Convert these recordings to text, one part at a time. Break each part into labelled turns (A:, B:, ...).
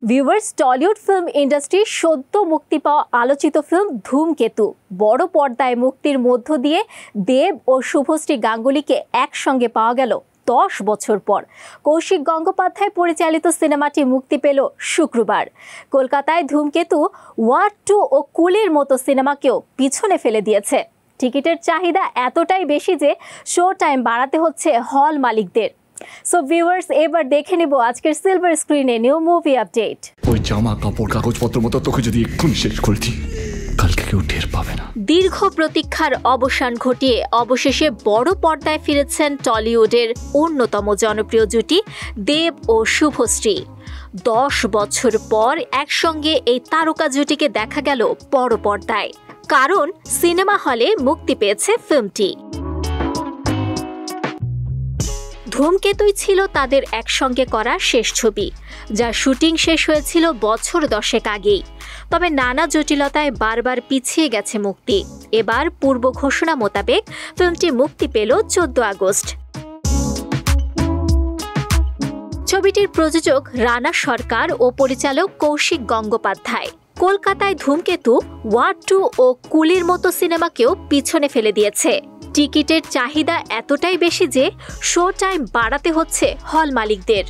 A: Viewers, Tollywood film ইন্ডাস্ট্রির সদ্য মুক্তি পাওয়া আলোচিত ফিল্ম ধূমকেতু বড় পর্দায় মুক্তির মধ্য দিয়ে দেব ও শুভশ্রী গাঙ্গুলিকে একসঙ্গে পাওয়া গেল 10 বছর পর। কৌশিক গঙ্গোপাধ্যায় পরিচালিত সিনেমাটি মুক্তি পেল শুক্রবার। কলকাতায় ধূমকেতু ওয়ার 2 ও কুলের মতো সিনেমাকেও পিছনে ফেলে দিয়েছে। টিকিটের চাহিদা এতটাই বেশি যে শো টাইম বাড়াতে হচ্ছে হল মালিকদের। সো ভিউয়ার্স, এবার দেখে নেব আজকের সিলভার স্ক্রিনে নিউ মুভি আপডেট।
B: ওই জামা কাপড় কাগজপত্র মতো তোকে যদি এক্ষুনি শেষ করে দিই, কালকে কেউ টের পাবে না।
A: দীর্ঘ প্রতীক্ষার অবসান ঘটিয়ে অবশেষে বড় পর্দায় ফিরেছেন টলিউডের অন্যতম জনপ্রিয় জুটি দেব ও শুভশ্রী। 10 বছর পর একসঙ্গে এই তারকা জুটিকে দেখা গেল বড় পর্দায়, কারণ সিনেমা হলে মুক্তি পেয়েছে ফিল্মটি। ধূমকেতুই ছিল তাদের একসঙ্গে করা শেষ ছবি, যার শুটিং শেষ হয়েছিল বছর 10 আগেই। তবে নানা জটিলতায় বারবার পিছিয়ে গেছে মুক্তি। এবার পূর্ব ঘোষণা মোতাবেক ফিল্মটি মুক্তি পেল 14 আগস্ট। ছবিটির প্রযোজক রানা সরকার ও পরিচালক কৌশিক গঙ্গোপাধ্যায়। কলকাতায় ধূমকেতু ওয়ার 2 ও কুলের মতো সিনেমাকেও পিছনে ফেলে দিয়েছে। টিকিটের চাহিদা এতটাই বেশি যে শো টাইম বাড়াতে হচ্ছে হল মালিকদের।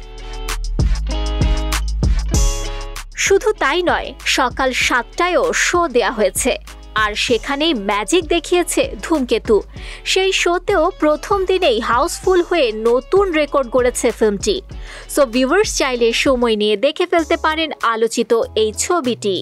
A: শুধু তাই নয়, সকাল 7টায়ও শো দেয়া হয়েছে, আর সেখানেই ম্যাজিক দেখিয়েছে ধূমকেতু। সেই শোতেও প্রথম দিনেই হাউসফুল হয়ে নতুন রেকর্ড গড়েছে ফিল্মটি। সো ভিউয়ার্স, চাইলে সময় নিয়ে দেখে ফেলতে পারেন আলোচিত এই ছবিটি।